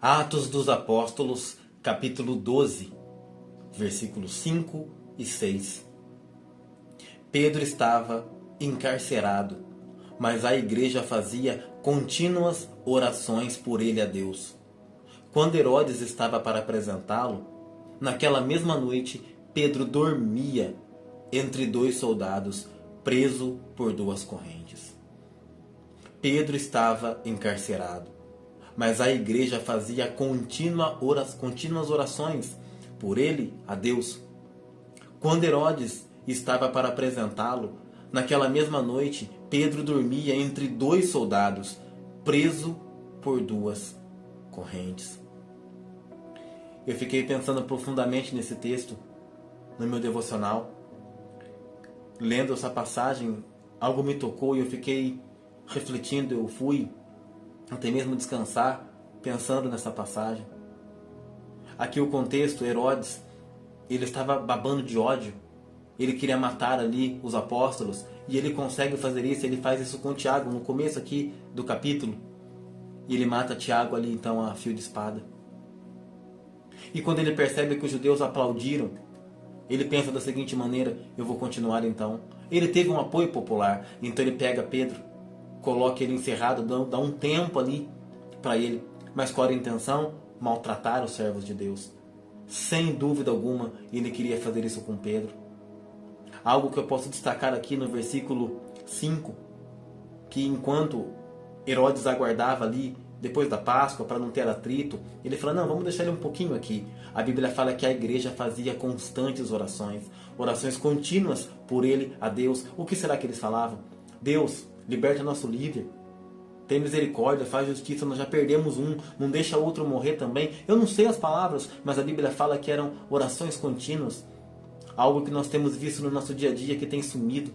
Atos dos Apóstolos, capítulo 12, versículos 5 e 6. Pedro estava encarcerado, mas a igreja fazia contínuas orações por ele a Deus. Quando Herodes estava para apresentá-lo, naquela mesma noite, Pedro dormia entre dois soldados, preso por duas correntes. Pedro estava encarcerado, mas a igreja fazia contínuas orações por ele a Deus. Quando Herodes estava para apresentá-lo, naquela mesma noite, Pedro dormia entre dois soldados, preso por duas correntes. Eu fiquei pensando profundamente nesse texto, no meu devocional. Lendo essa passagem, algo me tocou e eu fiquei refletindo, eu fui até mesmo descansar, pensando nessa passagem. Aqui o contexto, Herodes, ele estava babando de ódio. Ele queria matar ali os apóstolos. E ele consegue fazer isso, ele faz isso com Tiago, no começo aqui do capítulo. E ele mata Tiago ali então a fio de espada. E quando ele percebe que os judeus aplaudiram, ele pensa da seguinte maneira: eu vou continuar então. Ele teve um apoio popular, então ele pega Pedro, coloca ele encerrado, dá um tempo ali para ele, mas qual era a intenção? Maltratar os servos de Deus. Sem dúvida alguma, ele queria fazer isso com Pedro. Algo que eu posso destacar aqui no versículo 5, que enquanto Herodes aguardava ali, depois da Páscoa, para não ter atrito, ele fala: não, vamos deixar ele um pouquinho aqui. A Bíblia fala que a igreja fazia constantes orações contínuas por ele a Deus. O que será que eles falavam? Deus, liberta nosso líder, tem misericórdia, faz justiça, nós já perdemos um, não deixa outro morrer também. Eu não sei as palavras, mas a Bíblia fala que eram orações contínuas. Algo que nós temos visto no nosso dia a dia que tem sumido.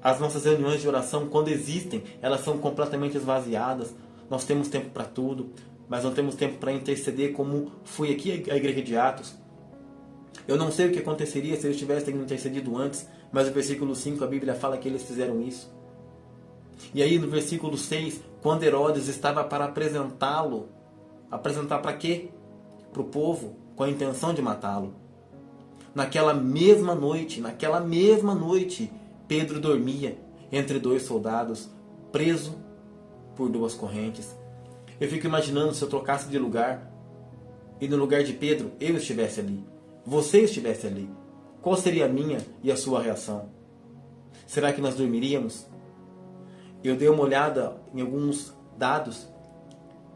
As nossas reuniões de oração, quando existem, elas são completamente esvaziadas. Nós temos tempo para tudo, mas não temos tempo para interceder, como foi aqui a igreja de Atos. Eu não sei o que aconteceria se eles tivessem intercedido antes, mas no versículo 5 a Bíblia fala que eles fizeram isso. E aí no versículo 6, quando Herodes estava para apresentá-lo, apresentar para quê? Para o povo, com a intenção de matá-lo. Naquela mesma noite, Pedro dormia entre dois soldados, preso por duas correntes. Eu fico imaginando se eu trocasse de lugar e no lugar de Pedro eu estivesse ali, você estivesse ali, qual seria a minha e a sua reação? Será que nós dormiríamos? Eu dei uma olhada em alguns dados.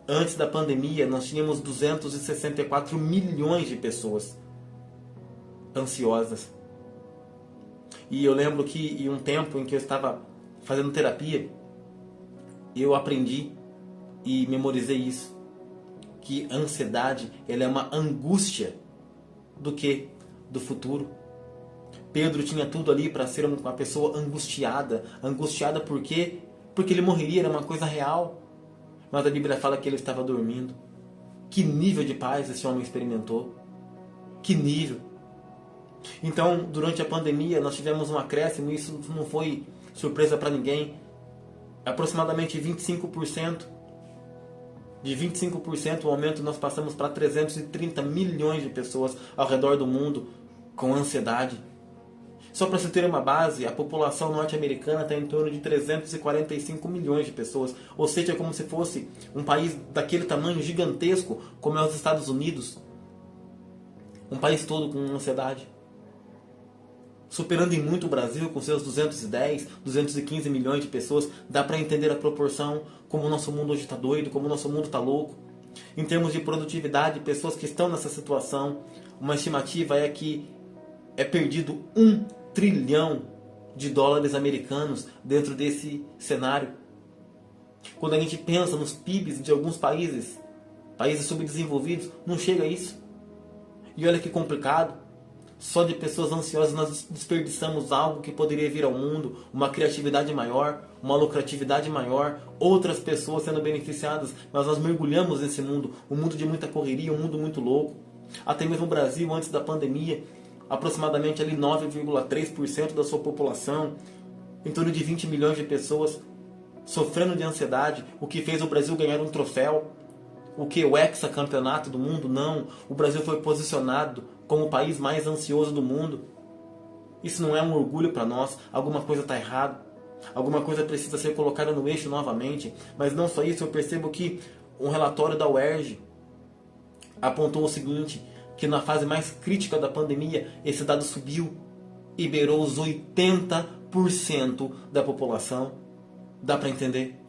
Antes da pandemia nós tínhamos 264 milhões de pessoas ansiosas. E eu lembro que em um tempo em que eu estava fazendo terapia, eu aprendi e memorizei isso, que a ansiedade, ela é uma angústia do quê? Do futuro. Pedro tinha tudo ali para ser uma pessoa angustiada. Angustiada por quê? Porque ele morreria, era uma coisa real. Mas a Bíblia fala que ele estava dormindo. Que nível de paz esse homem experimentou? Que nível! Então, durante a pandemia, nós tivemos um acréscimo, e isso não foi surpresa para ninguém. Aproximadamente 25%. De 25% o aumento, nós passamos para 330 milhões de pessoas ao redor do mundo com ansiedade. Só para você ter uma base, a população norte-americana está em torno de 345 milhões de pessoas. Ou seja, é como se fosse um país daquele tamanho gigantesco como é os Estados Unidos. Um país todo com ansiedade. Superando em muito o Brasil com seus 210, 215 milhões de pessoas. Dá para entender a proporção, como o nosso mundo hoje está doido, como o nosso mundo está louco. Em termos de produtividade, pessoas que estão nessa situação, uma estimativa é que é perdido 1 trilhão de dólares americanos dentro desse cenário. Quando a gente pensa nos PIBs de alguns países subdesenvolvidos, não chega a isso. E olha que complicado. Só de pessoas ansiosas nós desperdiçamos algo que poderia vir ao mundo, uma criatividade maior, uma lucratividade maior, outras pessoas sendo beneficiadas, mas nós mergulhamos nesse mundo, um mundo de muita correria, um mundo muito louco. Até mesmo o Brasil, antes da pandemia, aproximadamente ali 9,3% da sua população, em torno de 20 milhões de pessoas sofrendo de ansiedade, o que fez o Brasil ganhar um troféu o que? O hexacampeonato do mundo? Não. O Brasil foi posicionado como o país mais ansioso do mundo. Isso não é um orgulho para nós. Alguma coisa está errada. Alguma coisa precisa ser colocada no eixo novamente. Mas não só isso, eu percebo que um relatório da UERJ apontou o seguinte, que na fase mais crítica da pandemia, esse dado subiu e beirou os 80% da população. Dá para entender?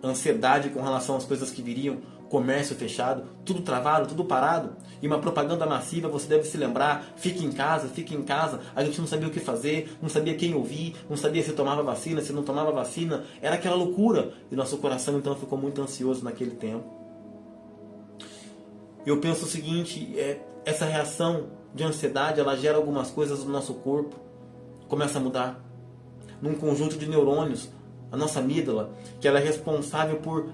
Ansiedade com relação às coisas que viriam, comércio fechado, tudo travado, tudo parado, e uma propaganda massiva, você deve se lembrar, fique em casa, a gente não sabia o que fazer, não sabia quem ouvir, não sabia se tomava vacina, se não tomava vacina, era aquela loucura, e nosso coração então ficou muito ansioso naquele tempo. Eu penso o seguinte, essa reação de ansiedade, ela gera algumas coisas no nosso corpo, começa a mudar, num conjunto de neurônios, a nossa amígdala, que ela é responsável por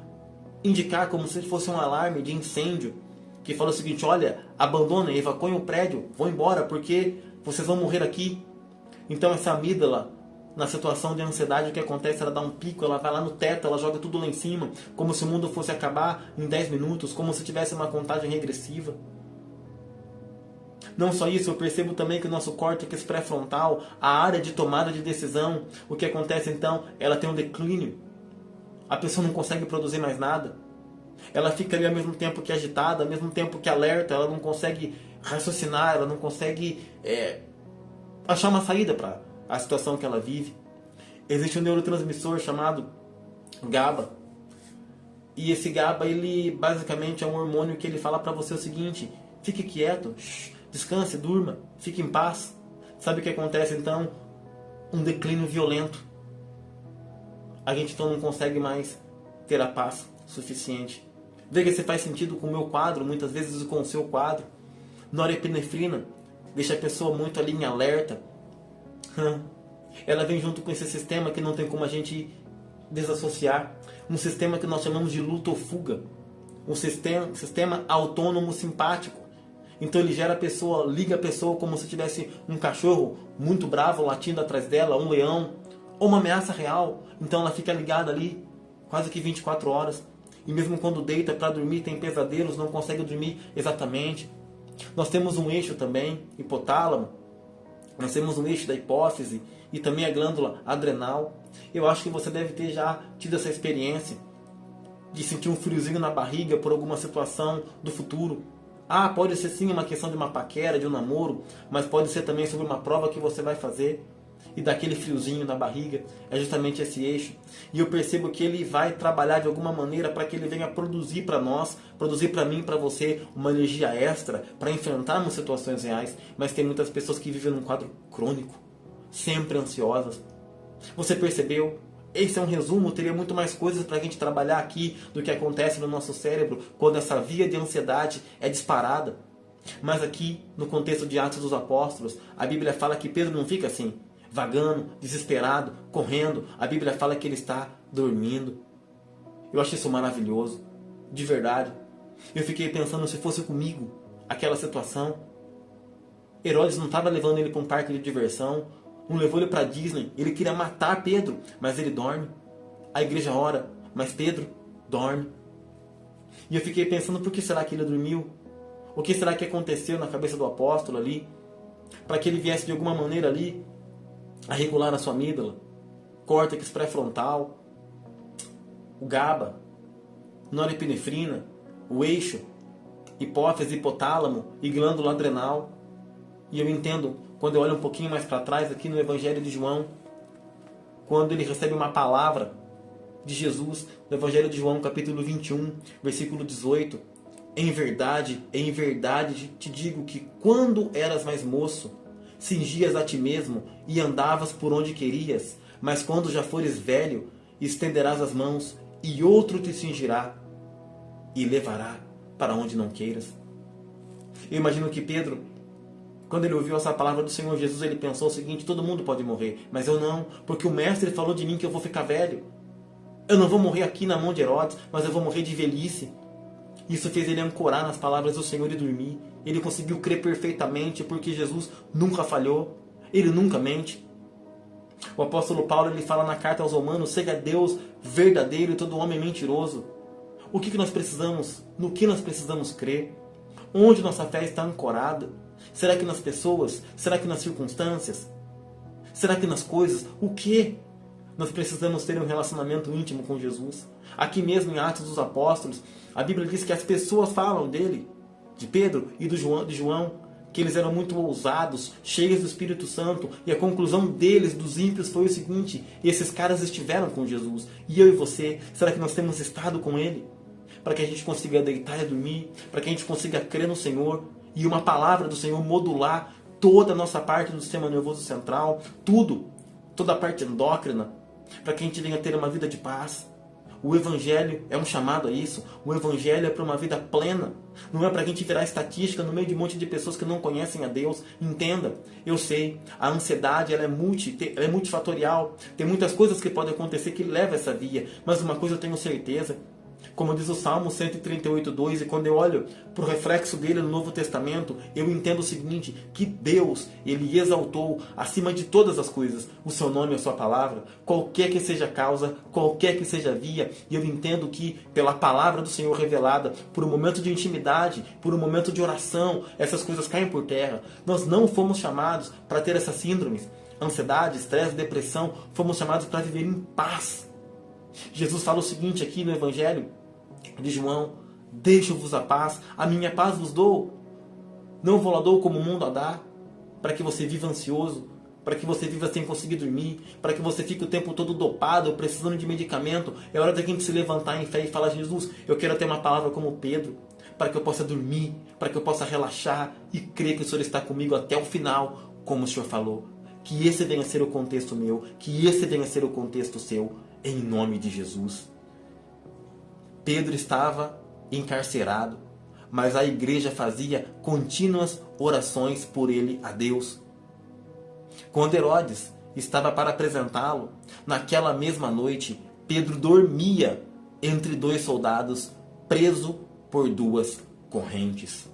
indicar como se fosse um alarme de incêndio, que fala o seguinte, olha, abandonem, evacuem o prédio, vão embora, porque vocês vão morrer aqui. Então essa amígdala, na situação de ansiedade, o que acontece? Ela dá um pico, ela vai lá no teto, ela joga tudo lá em cima, como se o mundo fosse acabar em 10 minutos, como se tivesse uma contagem regressiva. Não só isso, eu percebo também que o nosso córtex pré-frontal, a área de tomada de decisão, o que acontece então? Ela tem um declínio. A pessoa não consegue produzir mais nada. Ela fica ali ao mesmo tempo que agitada, ao mesmo tempo que alerta, ela não consegue raciocinar, ela não consegue achar uma saída para a situação que ela vive. Existe um neurotransmissor chamado GABA. E esse GABA, ele basicamente é um hormônio que ele fala para você o seguinte, fique quieto, descanse, durma, fique em paz. Sabe o que acontece então? Um declínio violento. A gente então não consegue mais ter a paz suficiente. Veja se faz sentido com o meu quadro, muitas vezes com o seu quadro. Norepinefrina deixa a pessoa muito ali em alerta. Ela vem junto com esse sistema que não tem como a gente desassociar. Um sistema que nós chamamos de luta ou fuga. Um sistema autônomo simpático. Então ele gera a pessoa, liga a pessoa como se tivesse um cachorro muito bravo latindo atrás dela, um leão, ou uma ameaça real. Então ela fica ligada ali quase que 24 horas. E mesmo quando deita para dormir, tem pesadelos, não consegue dormir exatamente. Nós temos um eixo também, hipotálamo. Nós temos um eixo da hipófise e também a glândula adrenal. Eu acho que você deve ter já tido essa experiência de sentir um friozinho na barriga por alguma situação do futuro. Pode ser sim uma questão de uma paquera, de um namoro, mas pode ser também sobre uma prova que você vai fazer. E daquele friozinho na barriga, é justamente esse eixo. E eu percebo que ele vai trabalhar de alguma maneira para que ele venha produzir para nós, produzir para mim, para você, uma energia extra para enfrentarmos situações reais. Mas tem muitas pessoas que vivem num quadro crônico, sempre ansiosas. Você percebeu? Esse é um resumo, teria muito mais coisas para a gente trabalhar aqui do que acontece no nosso cérebro quando essa via de ansiedade é disparada. Mas aqui, no contexto de Atos dos Apóstolos, a Bíblia fala que Pedro não fica assim, vagando, desesperado, correndo. A Bíblia fala que ele está dormindo. Eu acho isso maravilhoso, de verdade. Eu fiquei pensando se fosse comigo aquela situação. Herodes não estava levando ele para um parque de diversão, não levou ele para Disney. Ele queria matar Pedro, mas ele dorme. A igreja ora, mas Pedro dorme. E eu fiquei pensando, por que será que ele dormiu? O que será que aconteceu na cabeça do apóstolo ali? Para que ele viesse de alguma maneira ali a regular a sua amígdala, córtex pré-frontal, o GABA, norepinefrina, o eixo, hipófise, hipotálamo e glândula adrenal. E eu entendo, quando eu olho um pouquinho mais para trás, aqui no Evangelho de João, quando ele recebe uma palavra de Jesus, no Evangelho de João, capítulo 21, versículo 18, em verdade te digo que quando eras mais moço, cingias a ti mesmo e andavas por onde querias, mas quando já fores velho, estenderás as mãos e outro te cingirá e levará para onde não queiras. Eu imagino que Pedro, quando ele ouviu essa palavra do Senhor Jesus, ele pensou o seguinte: todo mundo pode morrer, mas eu não, porque o mestre falou de mim que eu vou ficar velho. Eu não vou morrer aqui na mão de Herodes, mas eu vou morrer de velhice. Isso fez ele ancorar nas palavras do Senhor e dormir. Ele conseguiu crer perfeitamente, porque Jesus nunca falhou. Ele nunca mente. O apóstolo Paulo, ele fala na carta aos Romanos: seja Deus verdadeiro e todo homem mentiroso. O que nós precisamos? No que nós precisamos crer? Onde nossa fé está ancorada? Será que nas pessoas? Será que nas circunstâncias? Será que nas coisas? O que? Nós precisamos ter um relacionamento íntimo com Jesus. Aqui mesmo em Atos dos Apóstolos, a Bíblia diz que as pessoas falam dele, de Pedro e de João, que eles eram muito ousados, cheios do Espírito Santo, e a conclusão deles, dos ímpios, foi o seguinte: esses caras estiveram com Jesus. E eu e você, será que nós temos estado com ele? Para que a gente consiga deitar e dormir, para que a gente consiga crer no Senhor, e uma palavra do Senhor modular toda a nossa parte do sistema nervoso central, toda a parte endócrina, para que a gente venha ter uma vida de paz. O Evangelho é um chamado a isso. O Evangelho é para uma vida plena. Não é para a gente virar estatística no meio de um monte de pessoas que não conhecem a Deus. Entenda, eu sei, a ansiedade ela é multifatorial. Tem muitas coisas que podem acontecer que levam essa via. Mas uma coisa eu tenho certeza. Como diz o Salmo 138:2, e quando eu olho para o reflexo dele no Novo Testamento, eu entendo o seguinte, que Deus, ele exaltou acima de todas as coisas o seu nome e a sua palavra, qualquer que seja a causa, qualquer que seja a via, e eu entendo que pela palavra do Senhor revelada, por um momento de intimidade, por um momento de oração, essas coisas caem por terra. Nós não fomos chamados para ter essas síndromes, ansiedade, estresse, depressão, fomos chamados para viver em paz. Jesus fala o seguinte aqui no Evangelho de João: deixo-vos a paz, a minha paz vos dou. Não vou lá dou como o mundo a dá, para que você viva ansioso, para que você viva sem conseguir dormir, para que você fique o tempo todo dopado, precisando de medicamento. É hora da gente se levantar em fé e falar: Jesus, eu quero ter uma palavra como Pedro, para que eu possa dormir, para que eu possa relaxar e crer que o Senhor está comigo até o final, como o Senhor falou. Que esse venha a ser o contexto meu, que esse venha a ser o contexto seu, em nome de Jesus. Pedro estava encarcerado, mas a igreja fazia contínuas orações por ele a Deus. Quando Herodes estava para apresentá-lo, naquela mesma noite, Pedro dormia entre dois soldados, preso por duas correntes.